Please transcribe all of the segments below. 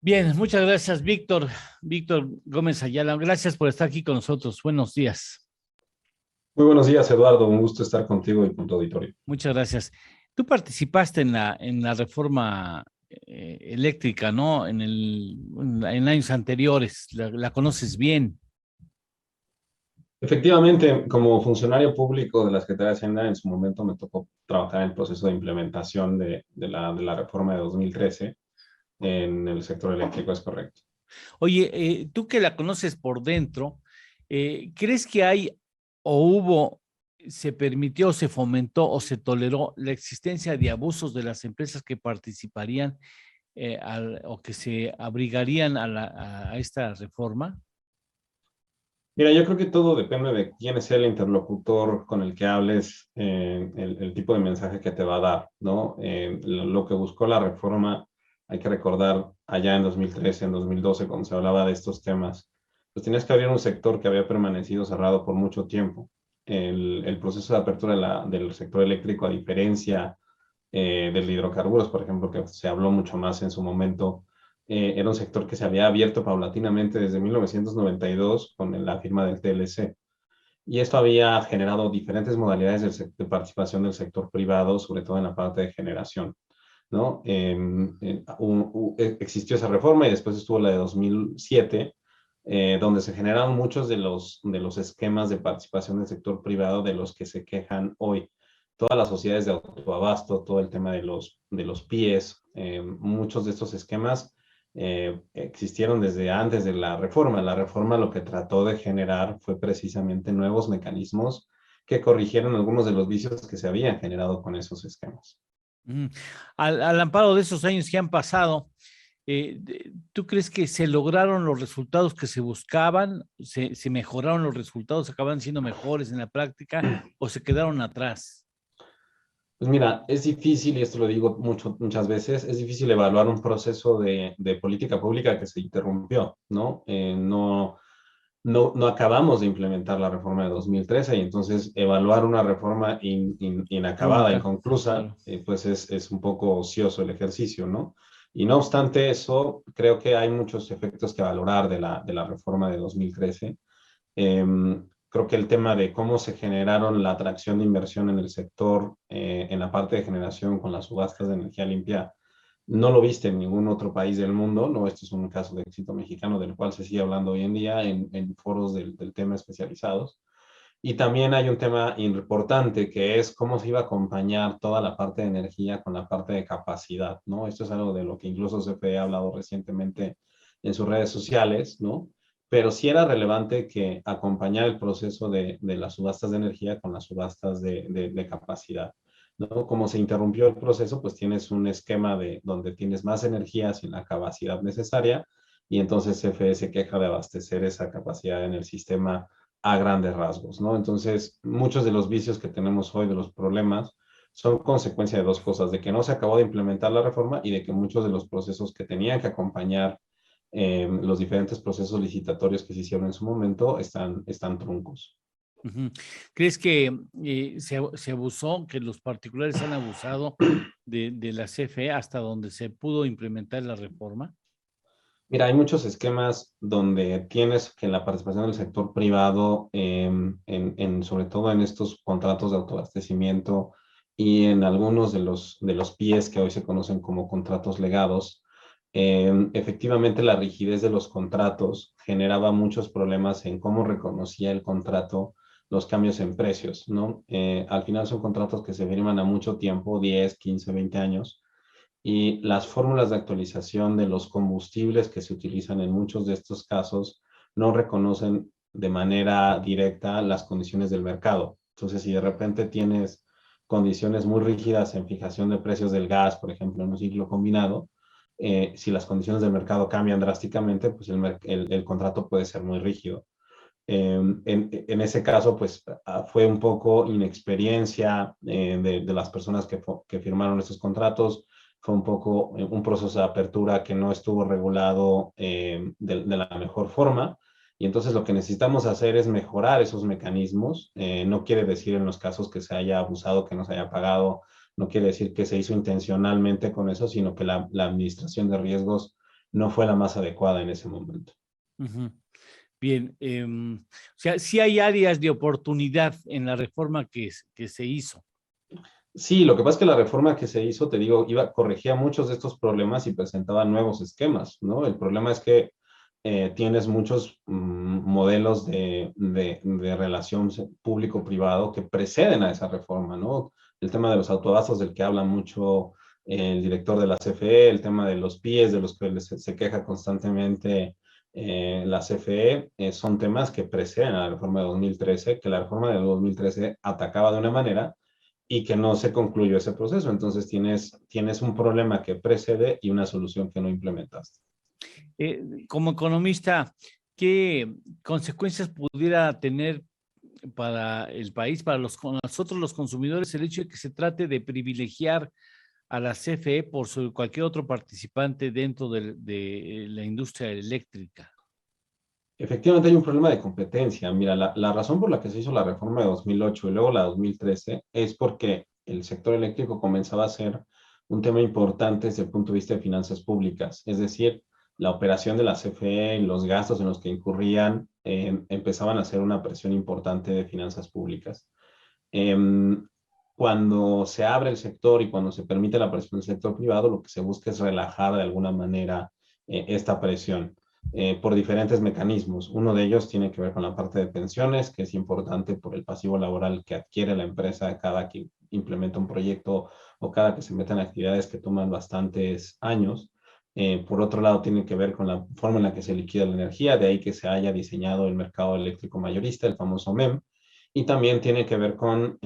Bien, muchas gracias, Víctor. Víctor Gómez Ayala, gracias por estar aquí con nosotros. Buenos días. Muy buenos días, Eduardo. Un gusto estar contigo y con tu auditorio. Muchas gracias. Tú participaste en la reforma eléctrica, ¿no? En años anteriores. La conoces bien. Efectivamente, como funcionario público de la Secretaría de Hacienda, en su momento me tocó trabajar en el proceso de implementación de la reforma de 2013 en el sector eléctrico, es correcto. Oye, tú que la conoces por dentro, ¿crees que hay o hubo, se permitió, se fomentó o se toleró la existencia de abusos de las empresas que participarían o que se abrigarían a esta reforma? Mira, yo creo que todo depende de quién es el interlocutor con el que hables, el tipo de mensaje que te va a dar, ¿no? Lo que buscó la reforma, hay que recordar allá en 2013, en 2012, cuando se hablaba de estos temas, pues tenías que abrir un sector que había permanecido cerrado por mucho tiempo. El proceso de apertura del sector eléctrico, a diferencia del hidrocarburos, por ejemplo, que se habló mucho más en su momento, era un sector que se había abierto paulatinamente desde 1992 con la firma del TLC. Y esto había generado diferentes modalidades de participación del sector privado, sobre todo en la parte de generación, ¿no? Existió esa reforma y después estuvo la de 2007, donde se generaron muchos de los esquemas de participación del sector privado de los que se quejan hoy. Todas las sociedades de autoabasto, todo el tema de los PIEs, muchos de estos esquemas existieron desde antes de la reforma. La reforma lo que trató de generar fue precisamente nuevos mecanismos que corrigieron algunos de los vicios que se habían generado con esos esquemas. Mm. Al amparo de esos años que han pasado, ¿tú crees que se lograron los resultados que se buscaban? ¿Se mejoraron los resultados? ¿Acaban siendo mejores en la práctica o se quedaron atrás? Pues mira, es difícil, y esto lo digo muchas veces, es difícil evaluar un proceso de política pública que se interrumpió, ¿no? No acabamos de implementar la reforma de 2013 y entonces evaluar una reforma inacabada, Nunca, inconclusa, claro. pues es un poco ocioso el ejercicio, ¿no? Y no obstante eso, creo que hay muchos efectos que valorar de la reforma de 2013. Creo que el tema de cómo se generaron la atracción de inversión en el sector, en la parte de generación con las subastas de energía limpia, no lo viste en ningún otro país del mundo, ¿no? Este es un caso de éxito mexicano del cual se sigue hablando hoy en día en foros del tema especializados. Y también hay un tema importante que es cómo se iba a acompañar toda la parte de energía con la parte de capacidad, ¿no? Esto es algo de lo que incluso CFE ha hablado recientemente en sus redes sociales, ¿no? Pero sí era relevante que acompañar el proceso de las subastas de energía con las subastas de capacidad, ¿no? Como se interrumpió el proceso, pues tienes un esquema donde tienes más energía sin la capacidad necesaria y entonces CFE se queja de abastecer esa capacidad en el sistema a grandes rasgos, ¿no? Entonces, muchos de los vicios que tenemos hoy, de los problemas, son consecuencia de dos cosas, de que no se acabó de implementar la reforma y de que muchos de los procesos que tenían que acompañar los diferentes procesos licitatorios que se hicieron en su momento están truncos. Ujú. ¿Crees que se abusó, que los particulares han abusado de la CFE hasta donde se pudo implementar la reforma? Mira, hay muchos esquemas donde tienes que la participación del sector privado, sobre todo en estos contratos de autoabastecimiento y en algunos de los PIEs que hoy se conocen como contratos legados, efectivamente la rigidez de los contratos generaba muchos problemas en cómo reconocía el contrato los cambios en precios, ¿no? Al final son contratos que se firman a mucho tiempo, 10, 15, 20 años y las fórmulas de actualización de los combustibles que se utilizan en muchos de estos casos no reconocen de manera directa las condiciones del mercado. Entonces, si de repente tienes condiciones muy rígidas en fijación de precios del gas, por ejemplo, en un ciclo combinado, si las condiciones del mercado cambian drásticamente, pues el contrato puede ser muy rígido. En ese caso, pues fue un poco inexperiencia de las personas que firmaron estos contratos, fue un poco un proceso de apertura que no estuvo regulado de la mejor forma. Y entonces lo que necesitamos hacer es mejorar esos mecanismos. No quiere decir en los casos que se haya abusado, que no se haya pagado, no quiere decir que se hizo intencionalmente con eso, sino que la administración de riesgos no fue la más adecuada en ese momento. Ujú. Bien, o sea, sí hay áreas de oportunidad en la reforma que se hizo. Sí, lo que pasa es que la reforma que se hizo, te digo, corregía muchos de estos problemas y presentaba nuevos esquemas, ¿no? El problema es que tienes muchos modelos de relación público-privado que preceden a esa reforma, ¿no? El tema de los autobastos del que habla mucho el director de la CFE, el tema de los PIEs de los que se queja constantemente la CFE, son temas que preceden a la reforma de 2013, que la reforma de 2013 atacaba de una manera y que no se concluyó ese proceso. Entonces tienes un problema que precede y una solución que no implementaste. Como economista, ¿qué consecuencias pudiera tener para el país, para nosotros los consumidores, el hecho de que se trate de privilegiar a la CFE por sobre cualquier otro participante dentro de la industria eléctrica? Efectivamente hay un problema de competencia. Mira, la razón por la que se hizo la reforma de 2008 y luego la 2013 es porque el sector eléctrico comenzaba a ser un tema importante desde el punto de vista de finanzas públicas. Es decir, la operación de la CFE, los gastos en los que incurrían, empezaban a ser una presión importante de finanzas públicas. Em, Cuando se abre el sector y cuando se permite la presión del sector privado, lo que se busca es relajar de alguna manera esta presión por diferentes mecanismos. Uno de ellos tiene que ver con la parte de pensiones, que es importante por el pasivo laboral que adquiere la empresa cada que implementa un proyecto o cada que se mete en actividades que toman bastantes años. Por otro lado, tiene que ver con la forma en la que se liquida la energía, de ahí que se haya diseñado el mercado eléctrico mayorista, el famoso MEM, y también tiene que ver con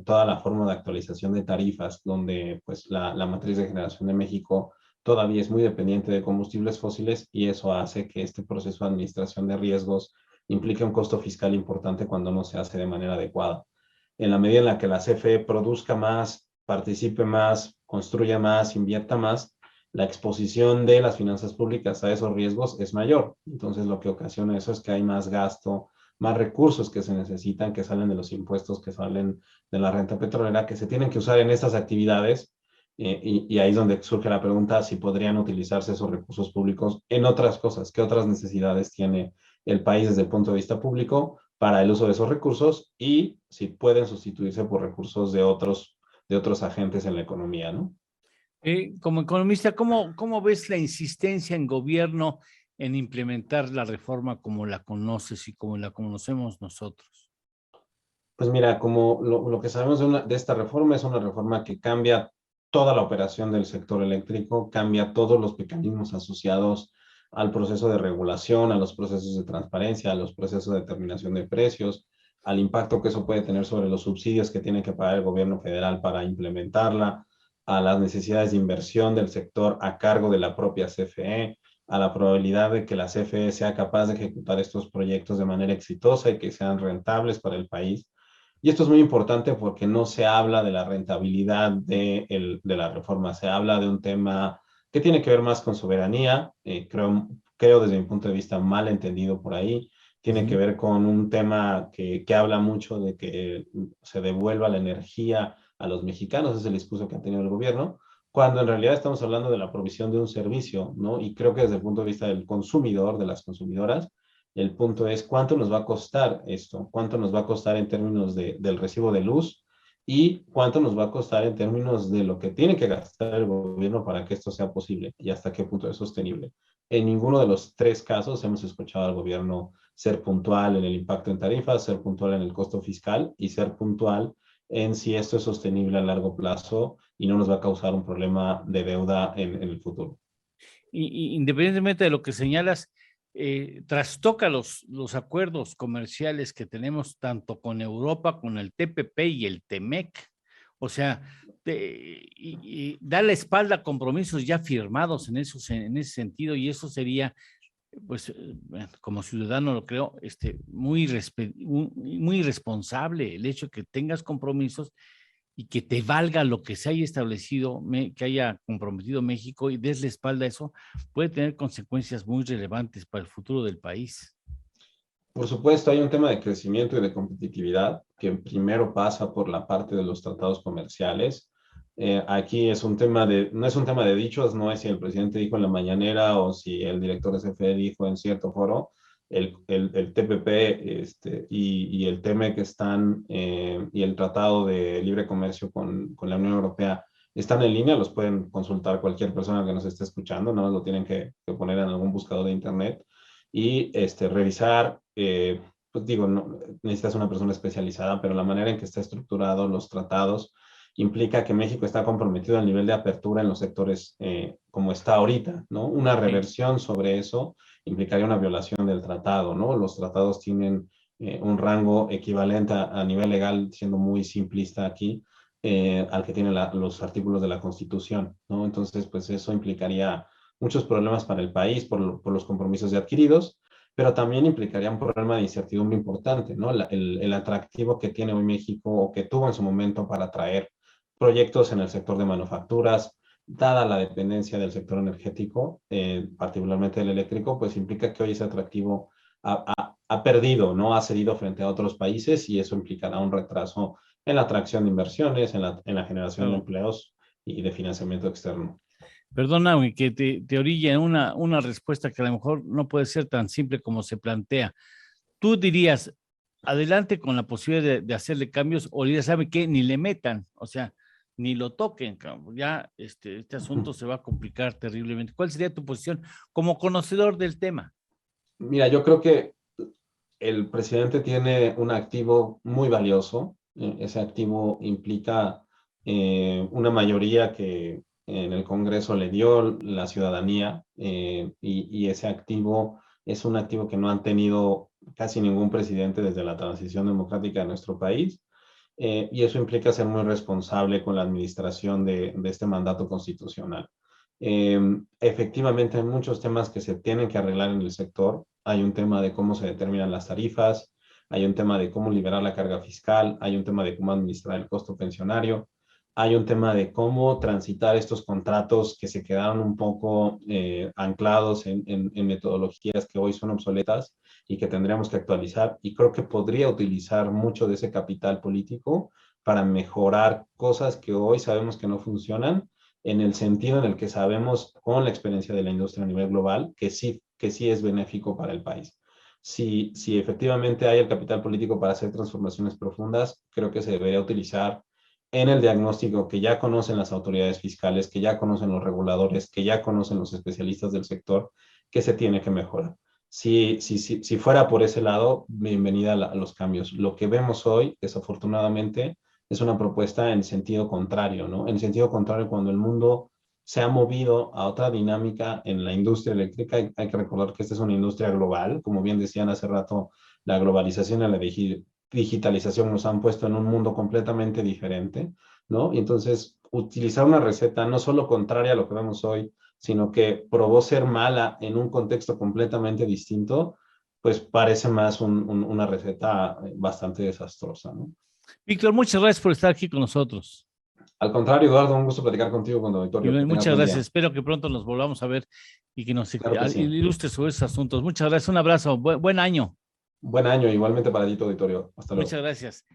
toda la forma de actualización de tarifas, donde pues la matriz de generación de México todavía es muy dependiente de combustibles fósiles y eso hace que este proceso de administración de riesgos implique un costo fiscal importante cuando no se hace de manera adecuada. En la medida en la que la CFE produzca más, participe más, construya más, invierta más, la exposición de las finanzas públicas a esos riesgos es mayor. Entonces, lo que ocasiona eso es que hay más gasto, más recursos que se necesitan, que salen de los impuestos, que salen de la renta petrolera, que se tienen que usar en estas actividades. Y ahí es donde surge la pregunta si podrían utilizarse esos recursos públicos en otras cosas, qué otras necesidades tiene el país desde el punto de vista público para el uso de esos recursos y si pueden sustituirse por recursos de otros agentes en la economía, ¿no? Como economista, ¿cómo ves la insistencia en gobierno en implementar la reforma como la conoces y como la conocemos nosotros? Pues mira, como lo que sabemos de esta reforma es una reforma que cambia toda la operación del sector eléctrico, cambia todos los mecanismos asociados al proceso de regulación, a los procesos de transparencia, a los procesos de determinación de precios, al impacto que eso puede tener sobre los subsidios que tiene que pagar el gobierno federal para implementarla, a las necesidades de inversión del sector a cargo de la propia CFE, a la probabilidad de que la CFE sea capaz de ejecutar estos proyectos de manera exitosa y que sean rentables para el país. Y esto es muy importante porque no se habla de la rentabilidad de la reforma, se habla de un tema que tiene que ver más con soberanía, creo desde mi punto de vista mal entendido por ahí, tiene que Ujú. ver con un tema que habla mucho de que se devuelva la energía a los mexicanos, es el discurso que ha tenido el gobierno, cuando en realidad estamos hablando de la provisión de un servicio, ¿no? Y creo que desde el punto de vista del consumidor, de las consumidoras, el punto es cuánto nos va a costar esto, cuánto nos va a costar en términos del recibo de luz y cuánto nos va a costar en términos de lo que tiene que gastar el gobierno para que esto sea posible y hasta qué punto es sostenible. En ninguno de los tres casos hemos escuchado al gobierno ser puntual en el impacto en tarifas, ser puntual en el costo fiscal y ser puntual en si esto es sostenible a largo plazo y no nos va a causar un problema de deuda en el futuro. Y independientemente de lo que señalas, trastoca los acuerdos comerciales que tenemos tanto con Europa, con el TPP y el TEMEC. O sea, y da la espalda a compromisos ya firmados en ese sentido, y eso sería, pues, bueno, como ciudadano lo creo, muy irresponsable el hecho de que tengas compromisos y que te valga lo que se haya establecido, que haya comprometido México y des la espalda a eso, puede tener consecuencias muy relevantes para el futuro del país. Por supuesto, hay un tema de crecimiento y de competitividad que primero pasa por la parte de los tratados comerciales. Aquí es un tema no es un tema de dichos, no es si el presidente dijo en la mañanera o si el director de CFE dijo en cierto foro. El TPP y el TEMEC están, y el Tratado de Libre Comercio con la Unión Europea están en línea, los pueden consultar cualquier persona que nos esté escuchando, no lo tienen que poner en algún buscador de internet y revisar, pues digo, no, necesitas una persona especializada, pero la manera en que está estructurado los tratados implica que México está comprometido al nivel de apertura en los sectores como está ahorita, ¿no? Una Sí. reversión sobre eso implicaría una violación del tratado, ¿no? Los tratados tienen un rango equivalente a nivel legal, siendo muy simplista aquí, al que tienen los artículos de la Constitución, ¿no? Entonces, pues eso implicaría muchos problemas para el país por los compromisos ya adquiridos, pero también implicaría un problema de incertidumbre importante, ¿no? El atractivo que tiene hoy México o que tuvo en su momento para atraer proyectos en el sector de manufacturas, dada la dependencia del sector energético, particularmente el eléctrico, pues implica que hoy ese atractivo ha perdido, ¿no? Ha cedido frente a otros países y eso implicará un retraso en la atracción de inversiones, en la generación de Claro. empleos y de financiamiento externo. Perdóname que te orilla en una respuesta que a lo mejor no puede ser tan simple como se plantea. Tú dirías, adelante con la posibilidad de hacerle cambios, o dirías, ¿sabe qué? Ni le metan, o sea, ni lo toquen, cabrón. Ya este asunto se va a complicar terriblemente. ¿Cuál sería tu posición como conocedor del tema? Mira, yo creo que el presidente tiene un activo muy valioso. Ese activo implica una mayoría que en el Congreso le dio la ciudadanía, y ese activo es un activo que no han tenido casi ningún presidente desde la transición democrática de nuestro país. Y eso implica ser muy responsable con la administración de este mandato constitucional. Efectivamente, hay muchos temas que se tienen que arreglar en el sector. Hay un tema de cómo se determinan las tarifas, hay un tema de cómo liberar la carga fiscal, hay un tema de cómo administrar el costo pensionario, hay un tema de cómo transitar estos contratos que se quedaron un poco anclados en metodologías que hoy son obsoletas y que tendríamos que actualizar. Y creo que podría utilizar mucho de ese capital político para mejorar cosas que hoy sabemos que no funcionan, en el sentido en el que sabemos con la experiencia de la industria a nivel global que sí es benéfico para el país. Si efectivamente hay el capital político para hacer transformaciones profundas, creo que se debería utilizar en el diagnóstico que ya conocen las autoridades fiscales, que ya conocen los reguladores, que ya conocen los especialistas del sector, que se tiene que mejorar. Si fuera por ese lado, bienvenida a los cambios. Lo que vemos hoy, desafortunadamente, es una propuesta en sentido contrario, ¿no? En sentido contrario, cuando el mundo se ha movido a otra dinámica en la industria eléctrica, hay que recordar que esta es una industria global, como bien decían hace rato, la globalización y la digitalización nos han puesto en un mundo completamente diferente, ¿no? Y entonces, utilizar una receta no solo contraria a lo que vemos hoy, sino que probó ser mala en un contexto completamente distinto, pues parece más una receta bastante desastrosa, ¿no? Víctor, muchas gracias por estar aquí con nosotros. Al contrario, Eduardo, un gusto platicar contigo con Y Auditorio. Que tengas muchas buen gracias. día. Espero que pronto nos volvamos a ver y que nos Claro que sí. ilustres sobre esos asuntos. Muchas gracias. Un abrazo. Buen año. Buen año igualmente para ti, tu auditorio. Hasta luego. Muchas gracias.